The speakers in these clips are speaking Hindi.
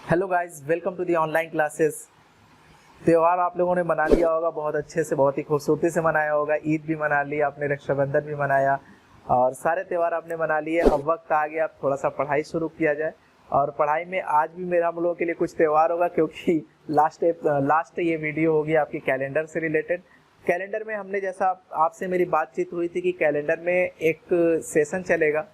Hello guys, welcome to the online classes. त्यौहार आप लोगों ने मना लिया होगा बहुत अच्छे से, बहुत ही खूबसूरती से मनाया होगा। ईद भी मना लिया आपने, रक्षाबंधन भी मनाया और सारे त्यौहार आपने मना लिए। अब वक्त आ गया अब थोड़ा सा पढ़ाई शुरू किया जाए। और पढ़ाई में आज भी मेरा हम लोगों के लिए कुछ त्यौहार होगा, क्योंकि लास्ट ये वीडियो होगी आपकी कैलेंडर से रिलेटेड। कैलेंडर में हमने जैसा आपसे मेरी बातचीत हुई थी कि कैलेंडर में एक सेशन चलेगा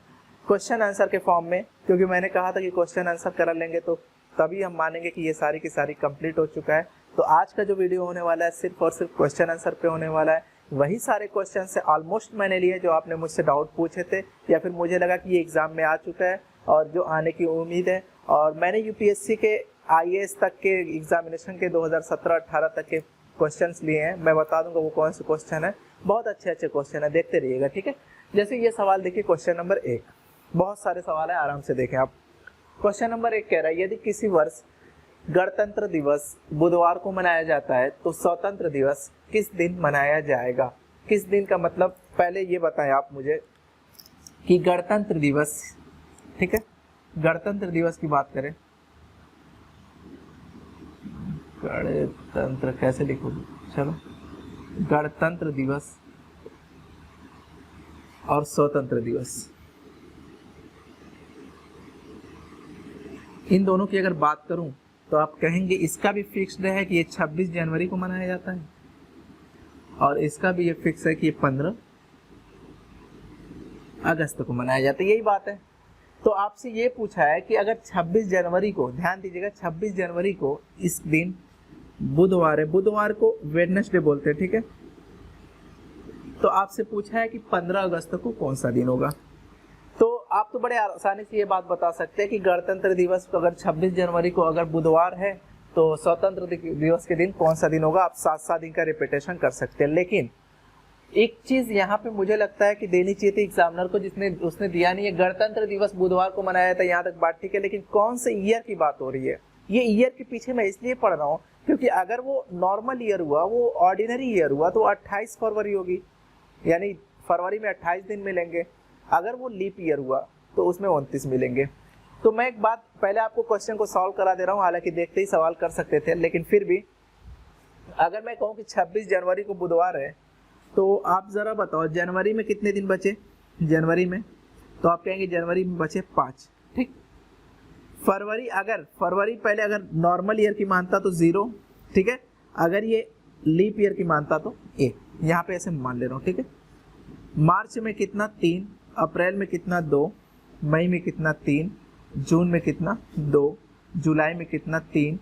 क्वेश्चन आंसर के फॉर्म में, क्योंकि मैंने कहा था कि क्वेश्चन आंसर कर लेंगे तो तभी हम मानेंगे कि ये सारी की सारी कंप्लीट हो चुका है। तो आज का जो वीडियो होने वाला है सिर्फ और सिर्फ क्वेश्चन आंसर पे होने वाला है। वही सारे क्वेश्चन से ऑलमोस्ट मैंने लिए जो आपने मुझसे डाउट पूछे थे, या फिर मुझे लगा कि ये एग्जाम में आ चुका है और जो आने की उम्मीद है। और मैंने यूपीएससी के आईएएस तक के एग्जामिनेशन के 2017-18 तक के क्वेश्चंस लिए हैं। मैं बता दूंगा वो कौन से क्वेश्चन है। बहुत अच्छे अच्छे क्वेश्चन है, देखते रहिएगा, ठीक है। जैसे ये सवाल देखिए, क्वेश्चन नंबर 1। बहुत सारे सवाल है, आराम से देखें आप। क्वेश्चन नंबर 1 कह रहा है, यदि किसी वर्ष गणतंत्र दिवस बुधवार को मनाया जाता है तो स्वतंत्र दिवस किस दिन मनाया जाएगा। किस दिन का मतलब पहले ये बताएं आप मुझे कि गणतंत्र दिवस, ठीक है, गणतंत्र दिवस की बात करें। गणतंत्र कैसे लिखूं, चलो, गणतंत्र दिवस और स्वतंत्र दिवस, इन दोनों की अगर बात करूं तो आप कहेंगे इसका भी फिक्स्ड है कि ये 26 जनवरी को मनाया जाता है, और इसका भी ये फिक्स है कि ये 15 अगस्त को मनाया जाता है। यही बात है। तो आपसे ये पूछा है कि अगर 26 जनवरी को, ध्यान दीजिएगा, 26 जनवरी को इस दिन बुधवार है, बुधवार को वेडनेसडे बोलते हैं, ठीक है। तो आपसे पूछा है कि 15 अगस्त को कौन सा दिन होगा। तो आप तो बड़े आसानी से ये बात बता सकते हैं कि गणतंत्र दिवस अगर 26 जनवरी को अगर बुधवार है तो स्वतंत्र दिवस के दिन कौन सा दिन होगा। आप 7 दिन का रिपीटेशन कर सकते हैं। लेकिन एक चीज यहाँ पे मुझे लगता है कि देनी चाहिए थी एग्जामिनर को, उसने दिया नहीं है। गणतंत्र दिवस बुधवार को मनाया था, यहाँ तक बात ठीक है, लेकिन कौन से ईयर की बात हो रही है। ये ईयर के पीछे मैं इसलिए पढ़ रहा हूँ क्योंकि अगर वो नॉर्मल ईयर हुआ, वो ऑर्डिनरी ईयर हुआ, तो 28 फरवरी होगी, यानी फरवरी में 28 दिन मिलेंगे। अगर वो लीप ईयर हुआ तो उसमें 29 मिलेंगे। तो मैं एक बात पहले आपको क्वेश्चन को सॉल्व करा दे रहा हूँ, हालांकि देखते ही सवाल कर सकते थे, लेकिन फिर भी अगर मैं कहूँ कि 26 जनवरी को बुधवार है तो आप जरा बताओ जनवरी में कितने दिन बचे। जनवरी में तो आप कहेंगे जनवरी में बचे 5, ठीक। फरवरी, अगर फरवरी पहले अगर नॉर्मल ईयर की मानता तो 0, ठीक है। अगर ये लीप ईयर की मानता तो 1, यहाँ पे ऐसे मान ले रहा हूँ, ठीक है। मार्च में कितना 3, अप्रैल में कितना 2, मई में कितना 3, जून में कितना 2, जुलाई में कितना 3,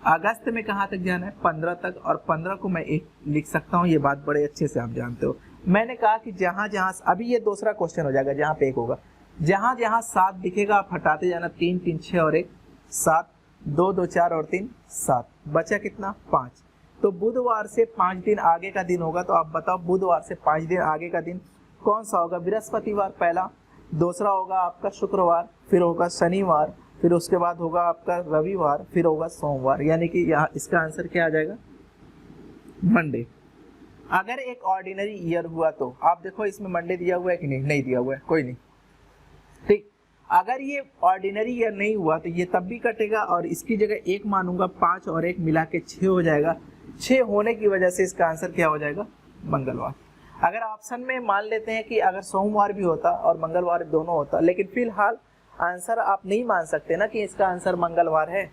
अगस्त में कहाँ तक जाना है 15 तक, और 15 को मैं 1 लिख सकता हूँ। ये बात बड़े अच्छे से आप जानते हो। मैंने कहा कि जहाँ जहाँ, अभी ये दूसरा क्वेश्चन हो जाएगा जहाँ पे 1 होगा, जहाँ जहाँ 7 दिखेगा आप हटाते जाना, 3 3 6 और 1 7, 2 2 4 और 3 7, बचा कितना 5। तो बुधवार से 5 दिन आगे का दिन होगा। तो आप बताओ बुधवार से 5 दिन आगे का दिन कौन सा होगा। बृहस्पतिवार पहला, दूसरा होगा आपका शुक्रवार, फिर होगा शनिवार, फिर उसके बाद होगा आपका रविवार, फिर होगा सोमवार, यानी कि यहाँ इसका आंसर क्या आ जाएगा, मंडे। अगर एक ऑर्डिनरी ईयर हुआ तो आप देखो इसमें मंडे दिया हुआ है कि नहीं, नहीं दिया हुआ है, कोई नहीं, ठीक। अगर ये ऑर्डिनरी ईयर नहीं हुआ तो ये तब भी कटेगा, और इसकी जगह 1 मानूंगा, 5 और 1 मिला के 6 हो जाएगा। 6 होने की वजह से इसका आंसर क्या हो जाएगा, मंगलवार। अगर ऑप्शन में मान लेते हैं कि अगर सोमवार भी होता और मंगलवार दोनों होता, लेकिन फिलहाल आंसर आप नहीं मान सकते ना कि इसका आंसर मंगलवार है।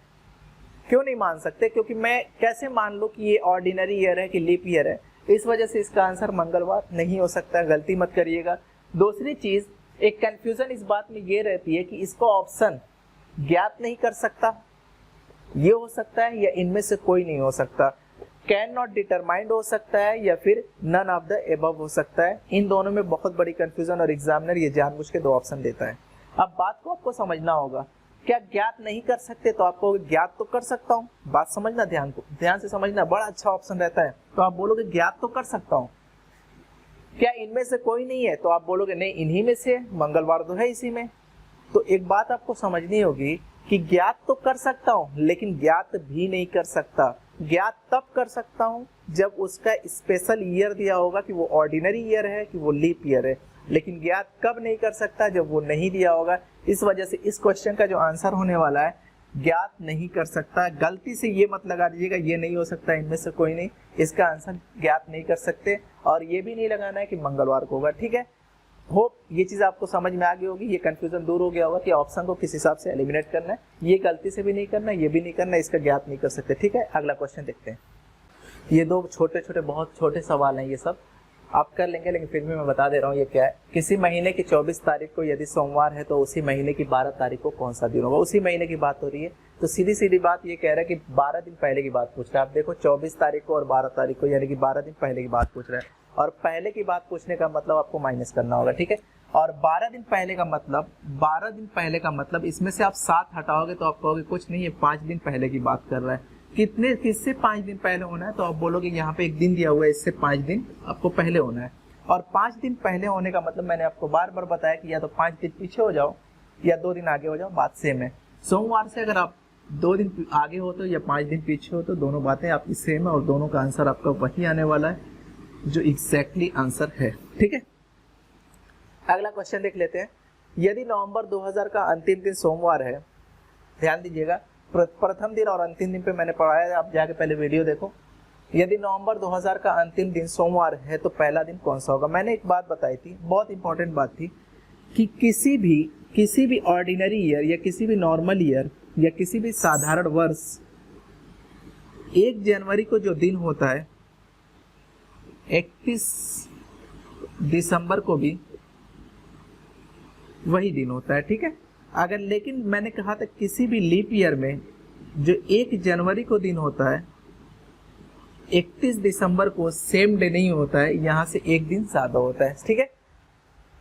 क्यों नहीं मान सकते, क्योंकि मैं कैसे मान लूं कि ये ऑर्डिनरी ईयर है कि लीप ईयर है। इस वजह से इसका आंसर मंगलवार नहीं हो सकता, गलती मत करिएगा। दूसरी चीज, एक कंफ्यूजन इस बात में ये रहती है कि इसको ऑप्शन ज्ञात नहीं कर सकता, ये हो सकता है, या इनमें से कोई नहीं हो सकता। कैन नॉट डिटरमाइंड हो सकता है, या फिर नन ऑफ द एबव हो सकता है। इन दोनों में बहुत बड़ी कंफ्यूजन, और एग्जामिनर ये जानबूझ के 2 ऑप्शन देता है। अब बात को आपको समझना होगा, क्या ज्ञात नहीं कर सकते तो आपको ज्ञात तो कर सकता हूँ। बात समझना, ध्यान से समझना, बड़ा अच्छा ऑप्शन रहता है। तो आप बोलोगे ज्ञात तो कर सकता हूँ, क्या इनमें से कोई नहीं है, तो आप बोलोगे नहीं इन्हीं में से, मंगलवार तो है इसी में। तो एक बात आपको समझनी होगी कि ज्ञात तो कर सकता हूँ, लेकिन ज्ञात भी नहीं कर सकता। ज्ञात तब कर सकता हूँ जब उसका स्पेशल ईयर दिया होगा कि वो ऑर्डिनरी ईयर है कि वो लीप ईयर है, लेकिन ज्ञात कब नहीं कर सकता, जब वो नहीं दिया होगा। इस वजह से इस क्वेश्चन का जो आंसर होने वाला है ज्ञात नहीं कर सकता। गलती से ये मत लगा दीजिएगा ये नहीं हो सकता, इनमें से कोई नहीं, इसका आंसर ज्ञात नहीं कर सकते। और ये भी नहीं लगाना है कि मंगलवार को होगा, ठीक है। होप ये चीज़ आपको समझ में आ गई होगी, ये कंफ्यूजन दूर हो गया होगा कि ऑप्शन को किस हिसाब से एलिमिनेट करना है। ये गलती से भी नहीं करना, ये भी नहीं करना, इसका ज्ञात नहीं कर सकते, ठीक है। अगला क्वेश्चन देखते हैं। ये दो छोटे छोटे बहुत छोटे सवाल हैं, ये सब आप कर लेंगे, लेकिन फिर भी मैं बता दे रहा हूँ ये क्या है। किसी महीने की 24 तारीख को यदि सोमवार है तो उसी महीने की 12 तारीख को कौन सा दिन होगा। उसी महीने की बात हो रही है, तो सीधी सीधी बात ये कह रहा है कि 12 दिन पहले की बात पूछ रहा है। आप देखो 24 तारीख को और 12 तारीख को, यानी कि 12 दिन पहले की बात पूछ रहा है। और पहले की बात पूछने का मतलब आपको माइनस करना होगा, ठीक है। और 12 दिन पहले का मतलब, 12 दिन पहले का मतलब इसमें से आप 7 हटाओगे तो आप कहोगे कुछ नहीं, ये 5 दिन पहले की बात कर रहा है। कितने, किससे 5 दिन पहले होना है, तो आप बोलोगे यहाँ पे एक दिन दिया हुआ है, इससे 5 दिन आपको पहले होना है। और 5 दिन पहले होने का मतलब मैंने आपको बार बार बताया कि या तो 5 दिन पीछे हो जाओ या 2 दिन आगे हो जाओ, बात सेम है। सोमवार से अगर आप 2 दिन आगे हो तो या 5 दिन पीछे हो तो दोनों बातें आपकी सेम है और दोनों का आंसर आपका वही आने वाला है जो एग्जैक्टली आंसर है, ठीक है। अगला क्वेश्चन देख लेते हैं। यदि नवंबर 2000 का अंतिम दिन सोमवार है, ध्यान दीजिएगा, प्रथम दिन और अंतिम दिन पे मैंने पढ़ाया है, आप जाके पहले वीडियो देखो। यदि नवंबर 2000 का अंतिम दिन सोमवार है तो पहला दिन कौन सा होगा। मैंने एक बात बताई थी, बहुत इंपॉर्टेंट बात थी, कि किसी भी ऑर्डिनरी ईयर या किसी भी नॉर्मल ईयर या किसी भी साधारण वर्ष 1 जनवरी को जो दिन होता है 31 दिसंबर को भी वही दिन होता है, ठीक है। अगर, लेकिन मैंने कहा था किसी भी लीप ईयर में जो 1 जनवरी को दिन होता है 31 दिसंबर को सेम डे नहीं होता है, यहाँ से एक दिन ज्यादा होता है, ठीक है।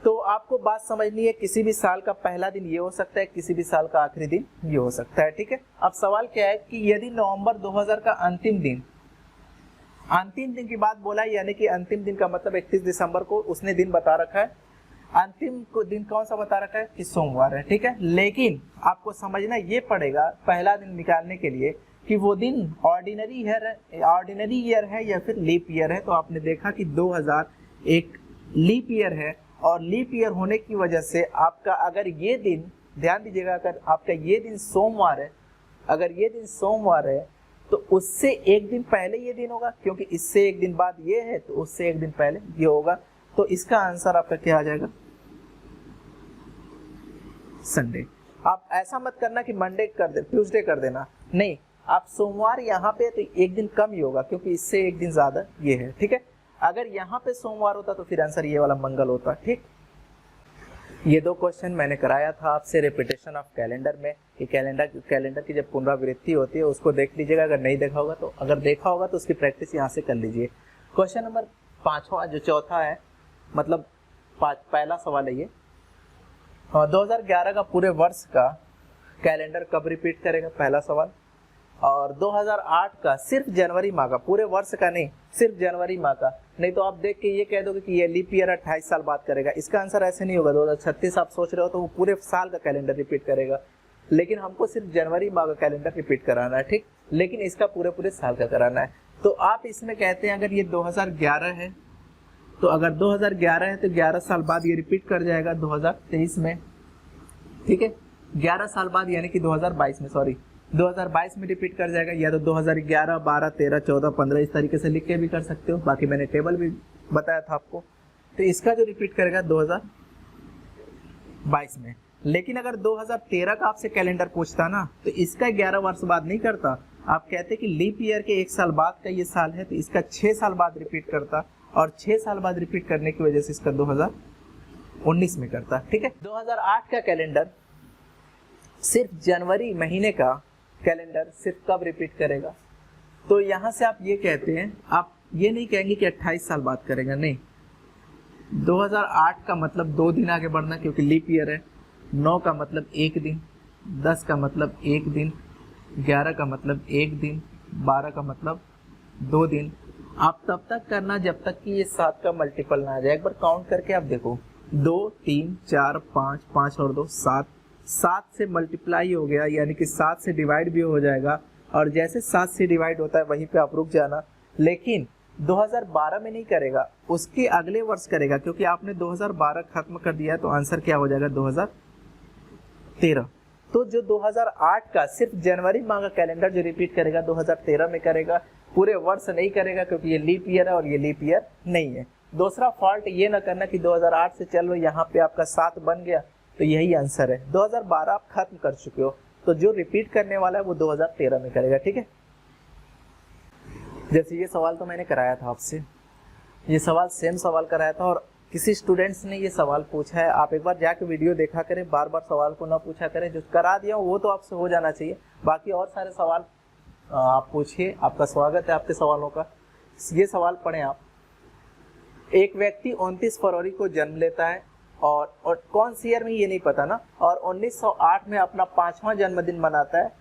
तो आपको बात समझनी है, किसी भी साल का पहला दिन ये हो सकता है, किसी भी साल का आखिरी दिन ये हो सकता है, ठीक है। अब सवाल क्या है कि यदि नवंबर 2000 का अंतिम दिन की बात बोला है, यानी कि अंतिम दिन का मतलब 31 दिसंबर को उसने दिन बता रखा है। अंतिम को दिन कौन सा बता रखा है कि सोमवार है, ठीक है। लेकिन आपको समझना ये पड़ेगा पहला दिन निकालने के लिए कि वो दिन ऑर्डिनरी ईयर है या फिर लीप ईयर है। तो आपने देखा कि 2000 एक लीप ईयर है और लीप ईयर होने की वजह से आपका, अगर ये दिन, ध्यान दीजिएगा, अगर आपका ये दिन सोमवार है, अगर ये दिन सोमवार है तो उससे एक दिन पहले ये दिन होगा, क्योंकि इससे एक दिन बाद ये है तो उससे एक दिन पहले ये होगा। तो इसका आंसर आपका क्या आ जाएगा, संडे। आप ऐसा मत करना कि मंडे कर दे, ट्यूसडे कर देना, नहीं, आप सोमवार यहाँ पे तो एक दिन कम ही होगा क्योंकि इससे एक दिन ज्यादा ये है, ठीक है। अगर यहाँ पे सोमवार होता तो फिर आंसर ये वाला मंगल होता, ठीक। ये 2 क्वेश्चन मैंने कराया था आपसे रिपीटेशन ऑफ कैलेंडर में, कि कैलेंडर की जब पुनरावृत्ति होती है उसको देख लीजिएगा, अगर नहीं देखा होगा तो, अगर देखा होगा तो उसकी प्रैक्टिस यहाँ से कर लीजिए। क्वेश्चन नंबर 5वां जो चौथा है, मतलब पहला सवाल है ये, 2011 का पूरे वर्ष का कैलेंडर कब रिपीट करेगा, पहला सवाल। और 2008 का सिर्फ जनवरी माह का, पूरे वर्ष का नहीं, सिर्फ जनवरी माह का। नहीं तो आप देख के ये कह दोगे कि ये लीप ईयर 28 साल बाद करेगा, इसका आंसर ऐसे नहीं होगा। 2036 आप सोच रहे हो तो वो पूरे साल का कैलेंडर रिपीट करेगा, लेकिन हमको सिर्फ जनवरी माह का कैलेंडर रिपीट कराना है, ठीक। लेकिन इसका पूरे साल का कराना है। तो आप इसमें कहते हैं अगर ये 2011 है तो अगर 2011 है तो 11 साल बाद ये रिपीट कर जाएगा 2023 में, ठीक है। 11 साल बाद यानी कि 2022 में, सॉरी 2022 में रिपीट कर जाएगा, या तो 2011, 12, 13, 14, 15 इस तरीके से लिख के भी कर सकते हो, बाकी मैंने टेबल भी बताया था आपको। तो इसका जो रिपीट करेगा 2022 में। लेकिन अगर 2013 का आपसे कैलेंडर पूछता ना तो इसका 11 वर्ष बाद नहीं करता, आप कहते कि लीप ईयर के 1 साल बाद का ये साल है तो इसका 6 साल बाद रिपीट करता, और 6 साल बाद रिपीट करने की वजह से इसका 2019 में करता, ठीक है। 2008 का कैलेंडर सिर्फ जनवरी महीने का कैलेंडर सिर्फ कब रिपीट करेगा, तो यहाँ से आप ये कहते हैं, आप ये नहीं कहेंगे कि 28 साल बाद करेगा, नहीं। 2008 का मतलब 2 दिन आगे बढ़ना क्योंकि लीप ईयर है, 9 का मतलब 1 दिन, 10 का मतलब 1 दिन, 11 का मतलब 1 दिन, 12 का मतलब 2 दिन। आप तब तक करना जब तक कि ये 7 का मल्टीपल ना आ जाए। एक बार काउंट करके आप देखो, 2, 3, 4, 5, 5 और 2, 7, 7 से मल्टीप्लाई हो गया, यानी कि 7 से डिवाइड भी हो जाएगा, और जैसे 7 से डिवाइड होता है वहीं पे आप रुक जाना। लेकिन 2012 में नहीं करेगा, उसके अगले वर्ष करेगा, क्योंकि आपने 2012 खत्म कर दिया है तो आंसर क्या हो जाएगा 2013, तो जो 2008 का सिर्फ जनवरी माह का कैलेंडर जो रिपीट करेगा 2013 में करेगा, पूरे वर्ष नहीं करेगा क्योंकि ये लीप ईयर है और ये लीप ईयर नहीं है। दूसरा फॉल्ट ये ना करना कि 2008 से चलो यहाँ पे आपका 7 बन गया तो यही आंसर है। 2012 आप खत्म कर चुके हो, तो जो रिपीट करने वाला है वो 2013 में करेगा, ठीक है। जैसे ये सवाल तो मैंने कराया था आपसे, ये सवाल सेम सवाल कराया था और किसी स्टूडेंट्स ने ये सवाल पूछा है। आप एक बार जाके वीडियो देखा करें, बार बार सवाल को ना पूछा करें। जो करा दिया वो तो आपसे हो जाना चाहिए, बाकी और सारे सवाल आप पूछिए, आपका स्वागत है आपके सवालों का। ये सवाल पढ़ें आप। एक व्यक्ति 29 फरवरी को जन्म लेता है और कौन सी ईयर में ये नहीं पता ना, और 1908 में अपना 5वां जन्मदिन मनाता है,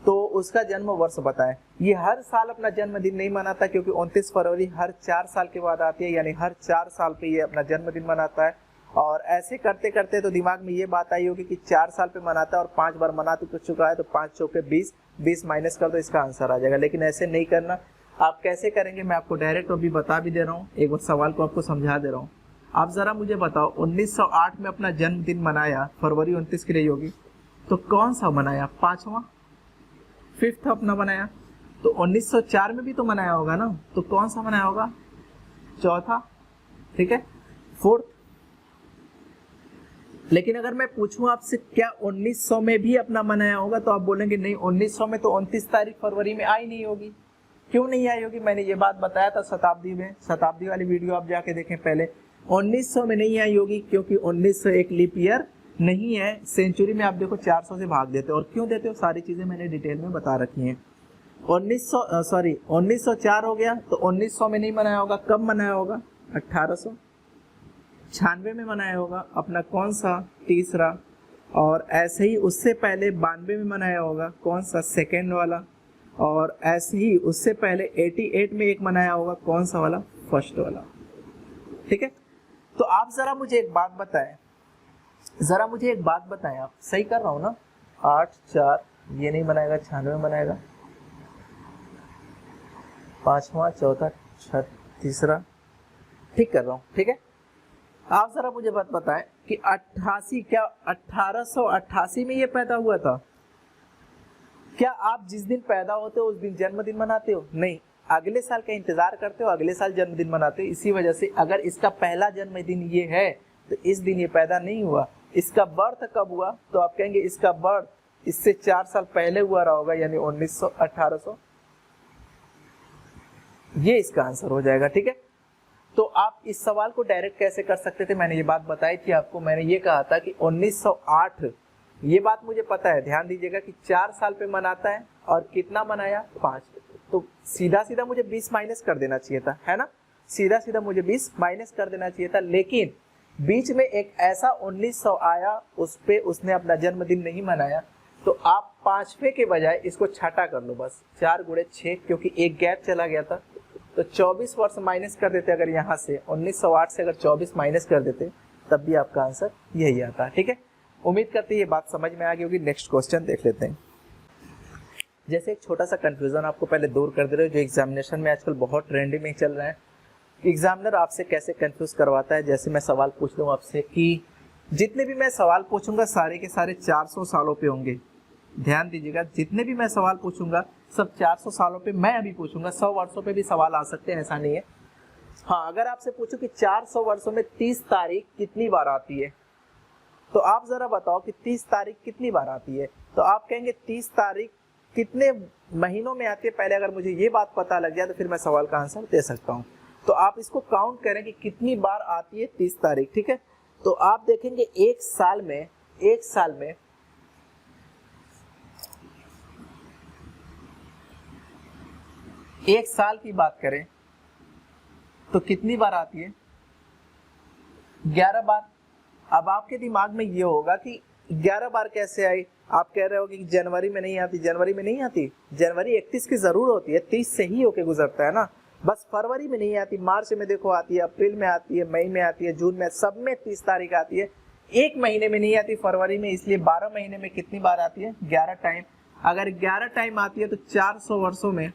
तो उसका जन्म वर्ष बताएं। ये हर साल अपना जन्मदिन नहीं मनाता क्योंकि 29 फरवरी हर 4 साल के बाद आती है, यानी हर 4 साल पे ये अपना जन्मदिन मनाता है। और ऐसे करते करते तो दिमाग में ये बात आई होगी कि 4 साल पे मनाता है और 5 बार मना तो चुका है, तो 5 चौके 20, 20 माइनस कर दो, इसका आंसर आ जाएगा। लेकिन ऐसे नहीं करना। आप कैसे करेंगे मैं आपको डायरेक्ट अभी बता भी दे रहा हूँ, एक बार सवाल को आपको समझा दे रहा हूँ। आप जरा मुझे बताओ 1908 में अपना जन्मदिन मनाया, फरवरी 29 की रही होगी, तो कौन सा मनाया? 5वां, 5th अपना बनाया। तो 1904 में भी तो मनाया होगा ना, तो कौन सा मनाया होगा? 4था, ठीक है, 4th। लेकिन अगर मैं पूछूं आपसे क्या 1900 में भी अपना मनाया होगा, तो आप बोलेंगे नहीं, 1900 में तो 29 तारीख फरवरी में आई नहीं होगी। क्यों नहीं आई होगी? मैंने ये बात बताया था शताब्दी में, शताब्दी वाली वीडियो आप जाके देखें पहले। 1900 में नहीं आई होगी क्योंकि 1900 एक लीप ईयर नहीं है। सेंचुरी में आप देखो 400 से भाग देते हो, और क्यों देते हो सारी चीजें मैंने डिटेल में बता रखी हैं। 1904 हो गया, तो 1900 में नहीं मनाया होगा। कब मनाया होगा? 1896 में मनाया होगा अपना कौन सा? तीसरा। और ऐसे ही उससे पहले 92 में मनाया होगा, कौन सा? सेकेंड वाला। और ऐसे ही उससे पहले 88 में एक मनाया होगा, कौन सा वाला? फर्स्ट वाला, ठीक है। तो आप जरा मुझे एक बात बताएं, आप सही कर रहा हूं ना? 8, 4 ये नहीं बनाएगा, 96 बनाएगा, 5वां, 4था, 6, तीसरा, ठीक कर रहा हूं, ठीक है। आप जरा मुझे बात बताएं कि 88 क्या 1888 में ये पैदा हुआ था? क्या आप जिस दिन पैदा होते हो उस दिन जन्मदिन मनाते हो? नहीं, अगले साल का इंतजार करते हो, अगले साल जन्मदिन मनाते हो। इसी वजह से अगर इसका पहला जन्मदिन ये है तो इस दिन ये पैदा नहीं हुआ। इसका बर्थ कब हुआ? तो आप कहेंगे इसका बर्थ इससे 4 साल पहले हुआ रहा होगा, यानी 1900, 1800। ये इसका आंसर हो जाएगा, ठीक है। तो आप इस सवाल को डायरेक्ट कैसे कर सकते थे? मैंने ये बात बताई थी आपको। मैंने ये कहा था कि 1908, ये बात मुझे पता है, ध्यान दीजिएगा कि 4 साल पे मनाता है और कितना मनाया? 5। तो सीधा सीधा मुझे 20 माइनस कर देना चाहिए था, है ना? सीधा सीधा मुझे 20 माइनस कर देना चाहिए था, लेकिन बीच में एक ऐसा 1900 आया, उस पे उसने अपना जन्मदिन नहीं मनाया। तो आप 5वें के बजाय इसको छठा कर लो, बस 4 गुणे 6, क्योंकि एक गैप चला गया था। तो 24 वर्ष माइनस कर देते, अगर यहाँ से 1908 से अगर 24 माइनस कर देते, तब भी आपका आंसर यही आता, ठीक है। उम्मीद करते हैं ये बात समझ में आ गई होगी। नेक्स्ट क्वेश्चन देख लेते हैं। जैसे एक छोटा सा कंफ्यूजन आपको पहले दूर कर दे रहे हो, जो एग्जामिनेशन में आजकल बहुत ट्रेंडिंग में चल रहा है। एग्जामिनर आपसे कैसे कंफ्यूज करवाता है, जैसे मैं सवाल पूछ लूँ आपसे कि जितने भी मैं सवाल पूछूंगा सारे के सारे 400 सालों पे होंगे। ध्यान दीजिएगा, जितने भी मैं सवाल पूछूंगा सब 400 सालों पे मैं अभी पूछूंगा। 100 वर्षों पे भी सवाल आ सकते हैं, ऐसा नहीं है। हाँ, अगर आपसे पूछूं कि 400 वर्षों में 30 तारीख कितनी बार आती है, तो आप जरा बताओ कि 30 तारीख कितनी बार आती है। तो आप कहेंगे 30 तारीख कितने महीनों में आती है। पहले अगर मुझे ये बात पता लग जाए तो फिर मैं सवाल का आंसर दे सकता हूँ। तो आप इसको काउंट करें कि कितनी बार आती है 30 तारीख, ठीक है। तो आप देखेंगे एक साल में एक साल की बात करें तो कितनी बार आती है? 11 बार। अब आपके दिमाग में ये होगा कि 11 बार कैसे आई? आप कह रहे हो कि जनवरी में नहीं आती। जनवरी में नहीं आती, जनवरी 31 की जरूर होती है, 30 से ही होके गुजरता है ना। बस फरवरी में नहीं आती, मार्च में देखो आती है, अप्रैल में आती है, मई में आती है, जून में, सब में 30 तारीख आती है। एक महीने में नहीं आती, फरवरी में। इसलिए 12 महीने में कितनी बार आती है? 11 टाइम। अगर 11 टाइम आती है तो 400 वर्षों में,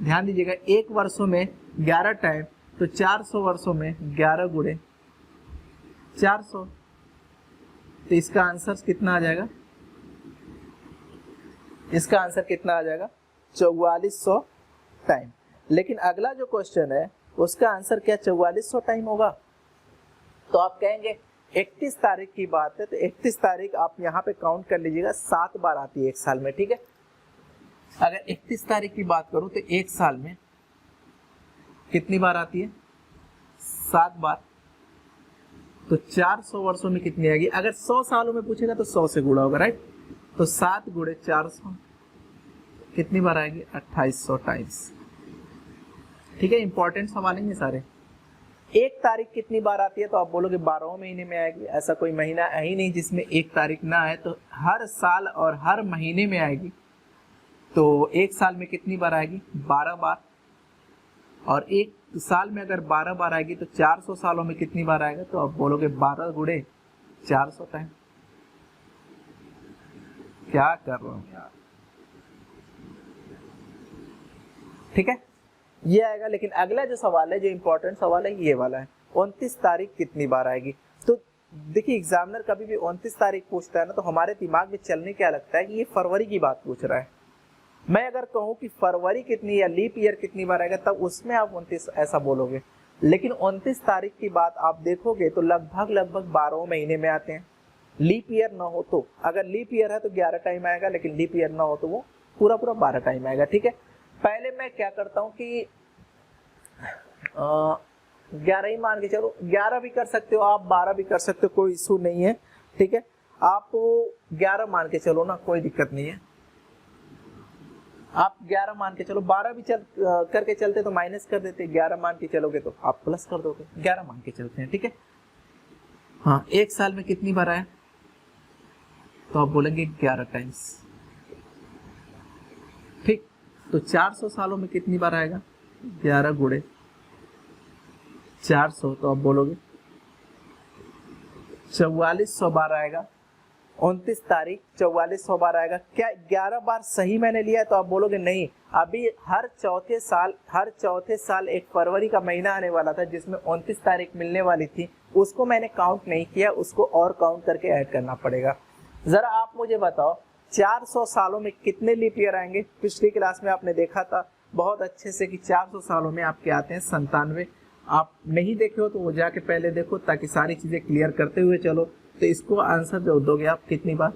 ध्यान दीजिएगा, एक वर्षों में 11 टाइम, तो 400 वर्षों में 11 गुणे 400। तो इसका आंसर कितना आ जाएगा? इसका आंसर कितना आ जाएगा 4400 टाइम। लेकिन अगला जो क्वेश्चन है उसका आंसर क्या 4400 टाइम होगा? तो आप कहेंगे 31 तारीख की बात है, तो 31 तारीख आप यहाँ पे काउंट कर लीजिएगा, 7 बार आती है एक साल में, ठीक है। अगर 31 तारीख की बात करूं तो एक साल में कितनी बार आती है? 7 बार। तो 400 वर्षों में कितनी आएगी? अगर 100 सालों में पूछेगा तो 100 से गुणा होगा, राइट। तो 7 गुणे 400 कितनी बार आएगी? 2800 टाइम्स, ठीक है। इंपॉर्टेंट सवाल है ये सारे। एक तारीख कितनी बार आती है? तो आप बोलोगे 12 महीने में आएगी। ऐसा कोई महीना है ही नहीं जिसमें एक तारीख ना आए, तो हर साल और हर महीने में आएगी। तो एक साल में कितनी बार आएगी? 12 बार। और एक साल में अगर 12 बार आएगी तो 400 सालों में कितनी बार आएगा? तो आप बोलोगे 12 गुणे 400 टाइम। क्या कर रहा हूँ यार, ठीक है, ये आएगा। लेकिन अगला जो सवाल है, जो इंपॉर्टेंट सवाल है, ये वाला है, 29 तारीख कितनी बार आएगी? तो देखिए एग्जामिनर कभी भी 29 तारीख पूछता है ना, तो हमारे दिमाग में चलने क्या लगता है कि ये फरवरी की बात पूछ रहा है। मैं अगर कहूँ कि फरवरी कितनी या लीप ईयर कितनी बार आएगा, तब उसमें आप 29 ऐसा बोलोगे। लेकिन 29 तारीख की बात आप देखोगे तो लगभग 12 महीने में आते हैं। लीप ईयर ना हो तो, अगर लीप ईयर है तो 11 टाइम आएगा, लेकिन लीप ईयर ना हो तो वो पूरा 12 टाइम आएगा, ठीक है। पहले मैं क्या करता हूँ कि 11 ही मान के चलो, 11 भी कर सकते हो आप, 12 भी कर सकते हो, कोई इशू नहीं है, ठीक है। आप 11 मान के चलो ना, कोई दिक्कत नहीं है। आप 11 मान के चलो, 12 भी करके चलते तो माइनस कर देते, 11 मान के चलोगे तो आप प्लस कर दोगे, 11 मान के चलते हैं, ठीक है। हाँ, एक साल में कितनी बार आया? तो आप बोलेंगे 11 टाइम्स, ठीक। तो 400 सालों में कितनी बार आएगा? 11 गुणे 400, तो आप बोलोगे 4400 बार आएगा। 29 तारीख 4400 बार आएगा। क्या 11 बार सही मैंने लिया है? तो आप बोलोगे नहीं, अभी हर चौथे साल एक फरवरी का महीना आने वाला था जिसमें 29 तारीख मिलने वाली थी, उसको मैंने काउंट नहीं किया, उसको और काउंट करके ऐड करना पड़ेगा। जरा आप मुझे बताओ 400 सालों में कितने लीप ईयर आएंगे? पिछली क्लास में आपने देखा था बहुत अच्छे से कि 400 सालों में आपके आते हैं 97। आप नहीं देखे हो तो वो जाके पहले देखो, ताकि सारी चीजें क्लियर करते हुए चलो। तो इसको आंसर जो दोगे आप कितनी बार?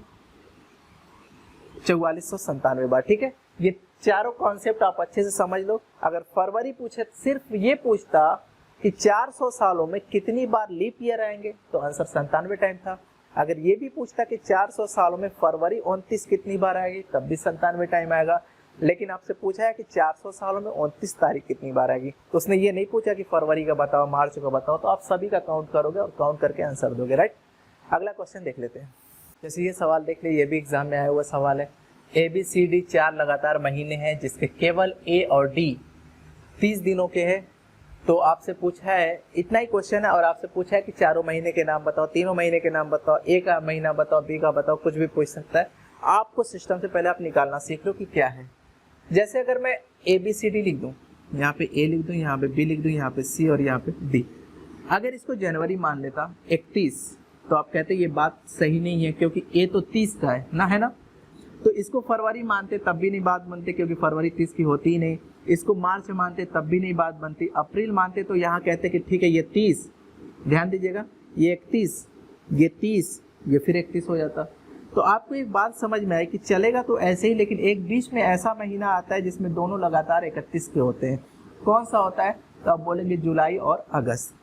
4497 बार, ठीक है। ये चारों कॉन्सेप्ट आप अच्छे से समझ लो। अगर फरवरी पूछे, सिर्फ ये पूछता कि 400 सालों में कितनी बार लीप ईयर आएंगे, तो आंसर 97 टाइम था। अगर ये भी पूछता कि 400 सालों में फरवरी 29 कितनी बार आएगी, तब भी 97 टाइम आएगा। लेकिन आपसे पूछा है कि 400 सालों में 29 तारीख कितनी बार आएगी, तो उसने ये नहीं पूछा कि फरवरी का बताओ, मार्च का बताओ। तो आप सभी का काउंट करोगे और काउंट करके आंसर दोगे, राइट। अगला क्वेश्चन देख लेते हैं। जैसे ये सवाल देख ले, ये भी एग्जाम में आया हुआ सवाल है। ABCD 4 लगातार महीने हैं जिसके केवल A और D 30 दिनों के हैं। तो आपसे पूछा है, इतना ही क्वेश्चन है, और आपसे पूछा है कि चारों महीने के नाम बताओ, तीनों महीने के नाम बताओ, A का महीना बताओ, B का बताओ, कुछ भी पूछ सकता है। आपको सिस्टम से पहले आप निकालना सीख लो कि क्या है। जैसे अगर मैं ABCD लिख दूं, यहाँ पे A लिख दूं, यहाँ पे B लिख दूं, यहाँ पे C और यहाँ पे D। अगर इसको जनवरी मान लेता 31, तो आप कहते ये बात सही नहीं है, क्योंकि A तो 30 का है ना। तो इसको फरवरी मानते तब भी नहीं बात बनती, क्योंकि फरवरी 30 की होती ही नहीं। इसको मार्च मानते तब भी नहीं बात बनती। अप्रैल मानते तो यहाँ कहते कि ठीक है ये 30, ध्यान दीजिएगा, ये 31, ये 30, ये फिर 31 हो जाता। तो आपको एक बात समझ में आई कि चलेगा तो ऐसे ही, लेकिन एक बीच में ऐसा महीना आता है जिसमें दोनों लगातार 31 के होते हैं। कौन सा होता है? तो आप बोलेंगे जुलाई और अगस्त।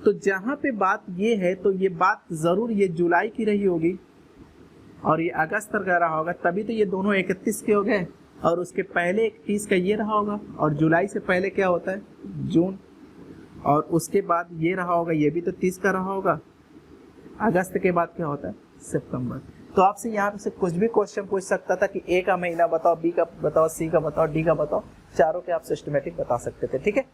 तो जहाँ पे बात ये है, तो ये बात जरूर ये जुलाई की रही होगी और ये अगस्त तक रहा होगा, तभी तो ये दोनों 31 के हो गए। और उसके पहले 31 का ये रहा होगा, और जुलाई से पहले क्या होता है? जून। और उसके बाद ये रहा होगा, ये भी तो 30 का रहा होगा। अगस्त के बाद क्या होता है? सितंबर। तो आपसे यहाँ से कुछ भी क्वेश्चन पूछ सकता था कि A का महीना बताओ, B का बताओ, C का बताओ, D का बताओ, चारों के आप सिस्टमेटिक बता सकते थे, ठीक है।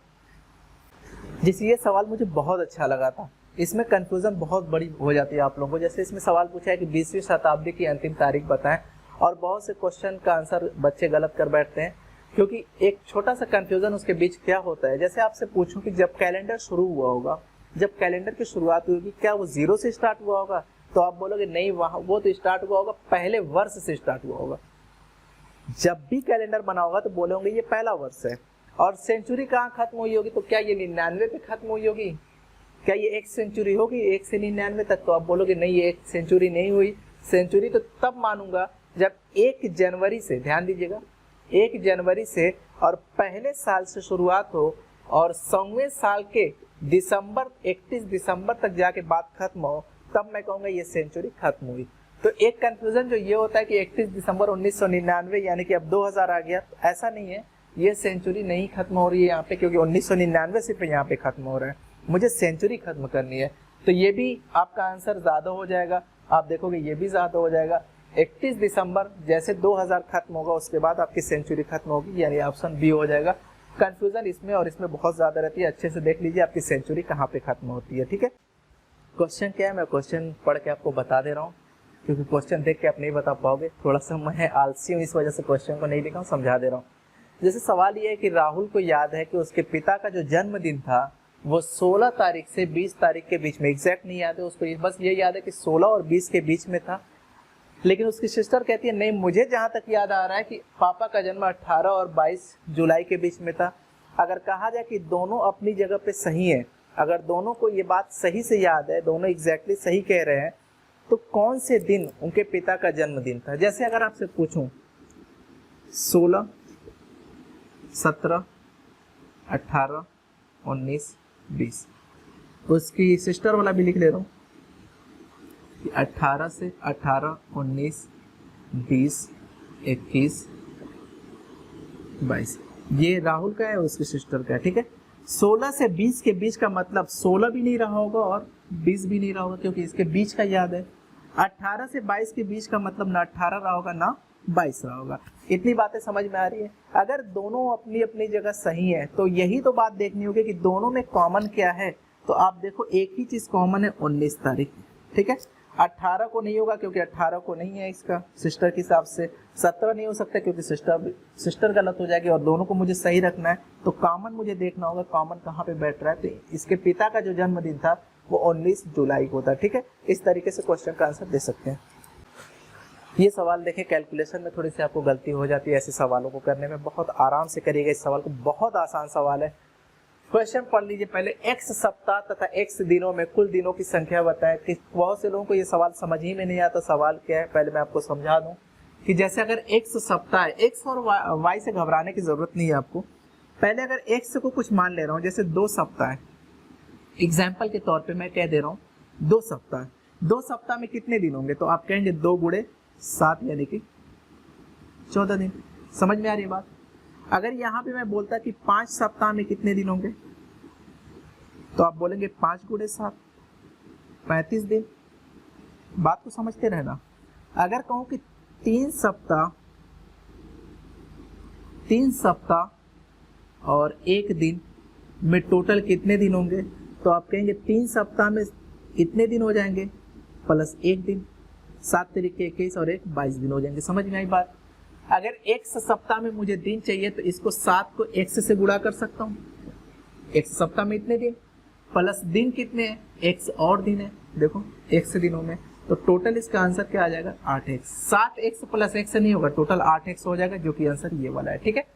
जिस ये सवाल मुझे बहुत अच्छा लगा था, इसमें कंफ्यूजन बहुत बड़ी हो जाती है आप लोगों को। जैसे इसमें सवाल पूछा है कि 20वीं शताब्दी की अंतिम तारीख बताएं, और बहुत से क्वेश्चन का आंसर बच्चे गलत कर बैठते हैं, क्योंकि एक छोटा सा कंफ्यूजन उसके बीच क्या होता है। जैसे आपसे पूछूं कि जब कैलेंडर शुरू हुआ होगा, जब कैलेंडर की शुरुआत हुई होगी, क्या वो 0 से स्टार्ट हुआ होगा? तो आप बोलोगे नहीं, वहाँ वो तो स्टार्ट हुआ होगा, पहले वर्ष से स्टार्ट हुआ होगा। जब भी कैलेंडर बना होगा तो बोले होंगे ये पहला वर्ष है। और सेंचुरी कहाँ खत्म हुई होगी, तो क्या ये 99 पे खत्म हुई होगी, क्या ये एक सेंचुरी होगी 1 से 99 तक, तो आप बोलोगे नहीं ये एक सेंचुरी नहीं हुई। सेंचुरी तो तब मानूंगा जब 1 जनवरी से, ध्यान दीजिएगा, 1 जनवरी से और पहले साल से शुरुआत हो और 100वें साल के दिसंबर 31 दिसंबर तक जाके बात खत्म हो, तब मैं कहूँगा ये सेंचुरी खत्म हुई। तो एक कंफ्यूजन जो ये होता है कि 31 दिसंबर 1999 यानी कि अब 2000 आ गया, तो ऐसा नहीं है, ये सेंचुरी नहीं खत्म हो रही है यहाँ पे, क्योंकि 1999 सिर्फ यहाँ पे खत्म हो रहा है, मुझे सेंचुरी खत्म करनी है। तो ये भी आपका आंसर ज़्यादा हो जाएगा, आप देखोगे ये भी ज़्यादा हो जाएगा। 31 दिसंबर जैसे 2000 खत्म होगा उसके बाद आपकी सेंचुरी खत्म होगी, यानी ऑप्शन बी हो जाएगा। कंफ्यूजन इसमें और इसमें बहुत ज़्यादा रहती है, अच्छे से देख लीजिए आपकी सेंचुरी कहाँ पे खत्म होती है, ठीक है। क्वेश्चन क्या है, मैं क्वेश्चन पढ़ के आपको बता दे रहा हूँ, क्योंकि क्वेश्चन देख के आप नहीं बता पाओगे, थोड़ा सा मैं आलसी हूँ इस वजह से क्वेश्चन को नहीं लिखा हूँ, समझा दे रहा हूँ। जैसे सवाल ये है कि राहुल को याद है कि उसके पिता का जो जन्मदिन था वो 16 तारीख से 20 तारीख के बीच में, एग्जैक्ट नहीं याद है उसको, बस ये याद है कि 16 और 20 के बीच में था। लेकिन उसकी सिस्टर कहती है नहीं, मुझे जहाँ तक याद आ रहा है कि पापा का जन्म 18 और 22 जुलाई के बीच में था। अगर कहा जाए कि दोनों अपनी जगह पे सही है, अगर दोनों को ये बात सही से याद है, दोनों एग्जैक्टली सही कह रहे हैं, तो कौन से दिन उनके पिता का जन्मदिन था। जैसे अगर आपसे पूछूं 16, 17, 18, 19, 20, उसकी सिस्टर वाला भी लिख ले रहा हूँ कि 18 से 18, 19, 20, 21, 22, ये राहुल का है, उसकी सिस्टर का है, ठीक है। 16 से 20 के बीच का मतलब 16 भी नहीं रहा होगा और 20 भी नहीं रहा होगा, क्योंकि इसके बीच का याद है। 18 से 22 के बीच का मतलब ना 18 रहा होगा ना 22 रहा होगा। इतनी बातें समझ में आ रही है। अगर दोनों अपनी अपनी जगह सही है तो यही तो बात देखनी होगी कि दोनों में कॉमन क्या है। तो आप देखो एक ही चीज कॉमन है, 19 तारीख, ठीक है। 18 को नहीं होगा क्योंकि 18 को नहीं है इसका सिस्टर के हिसाब से। 17 नहीं हो सकता क्योंकि सिस्टर गलत हो जाएगी, और दोनों को मुझे सही रखना है, तो कॉमन मुझे देखना होगा कॉमन कहाँ पे बैठ रहा है। तो इसके पिता का जो जन्मदिन था वो 19 जुलाई को था, ठीक है। इस तरीके से क्वेश्चन का आंसर दे सकते हैं। ये सवाल देखें, कैलकुलेशन में थोड़ी सी आपको गलती हो जाती है ऐसे सवालों को करने में, बहुत आराम से करिएगा इस सवाल को, बहुत आसान सवाल है। क्वेश्चन पढ़ लीजिए पहले, x सप्ताह तथा x दिनों में कुल दिनों की संख्या बताएं। कि बहुत से लोगों को ये सवाल समझ ही में नहीं आता सवाल क्या है। पहले मैं आपको समझा दूं कि जैसे अगर x सप्ताह है, x और y से घबराने की जरूरत नहीं है आपको। पहले अगर x को कुछ मान ले रहा हूँ, जैसे 2 सप्ताह है, एग्जाम्पल के तौर पर मैं कह दे रहा हूँ 2 सप्ताह। 2 सप्ताह में कितने दिन होंगे, तो आप कहेंगे 2 गुणे 7 यानी कि 14 दिन। समझ में आ रही है बात। अगर यहाँ पे मैं बोलता कि 5 सप्ताह में कितने दिन होंगे, तो आप बोलेंगे 5 गुणे 7 35 दिन। बात को समझते रहना। अगर कहूं कि 3 सप्ताह और 1 दिन में टोटल कितने दिन होंगे, तो आप कहेंगे 3 सप्ताह में इतने दिन हो जाएंगे प्लस 1 दिन, 7 तरीके 21 और 1 22 दिन हो जाएंगे। समझ में आई बात। अगर x सप्ताह में मुझे दिन चाहिए तो इसको 7 को x से गुणा कर सकता हूँ, x सप्ताह में इतने दिन प्लस दिन कितने हैं, x और दिन है, देखो x दिनों में, तो टोटल इसका आंसर क्या आ जाएगा 8x। 7x प्लस x नहीं होगा, टोटल 8x हो जाएगा, जो कि आंसर ये वाला है, ठीक है।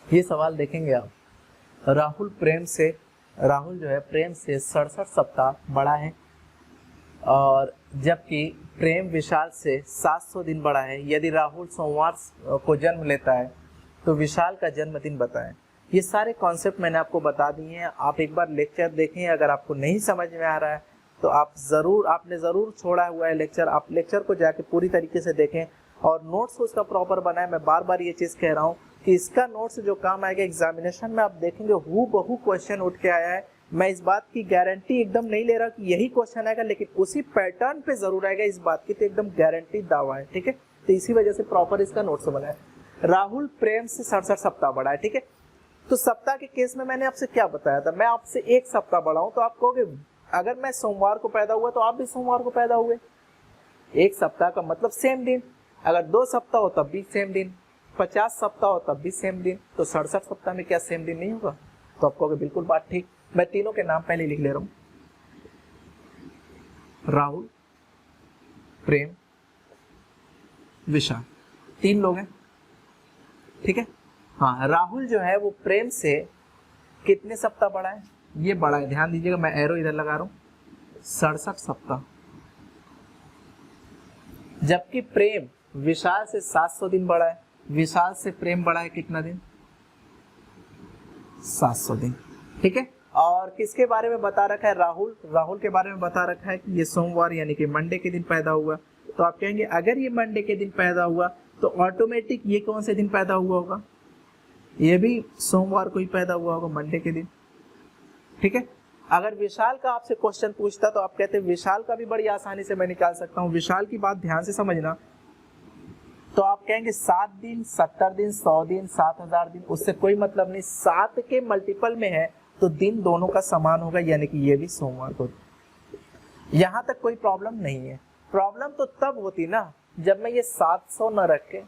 ये सवाल देखेंगे आप, राहुल जो है प्रेम से 67 सप्ताह बड़ा है, और जबकि प्रेम विशाल से 700 दिन बड़ा है। यदि राहुल सोमवार को जन्म लेता है तो विशाल का जन्मदिन बताएं। ये सारे कॉन्सेप्ट मैंने आपको बता दिए हैं। आप एक बार लेक्चर देखें, अगर आपको नहीं समझ में आ रहा है तो आपने ज़रूर छोड़ा हुआ है लेक्चर, आप लेक्चर को जाके पूरी तरीके से देखें और नोट्स उसका प्रॉपर बनाएं। मैं बार बार ये चीज़ कह रहा हूँ कि इसका नोट्स जो काम आएगा एग्जामिनेशन में, आप देखेंगे हूबहू क्वेश्चन उठ के आया है। मैं इस बात की गारंटी एकदम नहीं ले रहा कि यही क्वेश्चन आएगा, लेकिन उसी पैटर्न पे जरूर आएगा, इस बात की तो एकदम गारंटी दावा है, ठीक है। तो इसी वजह से प्रॉपर इसका नोट्स बना है। राहुल प्रेम से 67 सप्ताह बड़ा है, ठीक है। तो सप्ताह के केस में मैंने आपसे क्या बताया था, मैं आपसे 1 सप्ताह बड़ा हूं, तो आप कहोगे अगर मैं सोमवार को पैदा हुआ तो आप भी सोमवार को पैदा हुए। 1 सप्ताह का मतलब सेम दिन। अगर 2 सप्ताह हो तब भी सेम दिन, 50 सप्ताह हो तब भी सेम दिन, तो 67 सप्ताह में क्या सेम दिन नहीं होगा। तो आप कहोगे बिल्कुल बात ठीक। मैं तीनों के नाम पहले लिख ले रहा हूं, राहुल, प्रेम, विशाल। 3 लोग हैं, ठीक है। हाँ, राहुल जो है वो प्रेम से कितने सप्ताह बड़ा है? ये बड़ा है, ध्यान दीजिएगा, मैं एरो इधर लगा रहा हूँ, 67 सप्ताह। जबकि प्रेम विशाल से 700 दिन बड़ा है। विशाल से प्रेम बड़ा है कितना दिन? 700 दिन, ठीक है। और किसके बारे में बता रखा है? राहुल के बारे में बता रखा है कि ये सोमवार यानी कि मंडे के दिन पैदा हुआ। तो आप कहेंगे अगर ये मंडे के दिन पैदा हुआ तो ऑटोमेटिक ये कौन से दिन पैदा हुआ होगा? ये भी सोमवार को ही पैदा हुआ होगा, मंडे के दिन, ठीक है। अगर विशाल का आपसे क्वेश्चन पूछता तो आप कहते विशाल का भी बड़ी आसानी से मैं निकाल सकता हूँ। विशाल की बात ध्यान से समझना। तो आप कहेंगे 7 दिन, 70 दिन, 100 दिन, 7000 दिन, उससे कोई मतलब नहीं। 7 के मल्टीपल में है तो दिन दोनों का समान होगा, यानी कि ये भी सोमवार को। यहां तक कोई प्रॉब्लम नहीं है। प्रॉब्लम तो तब होती ना जब मैं ये 700 न रख के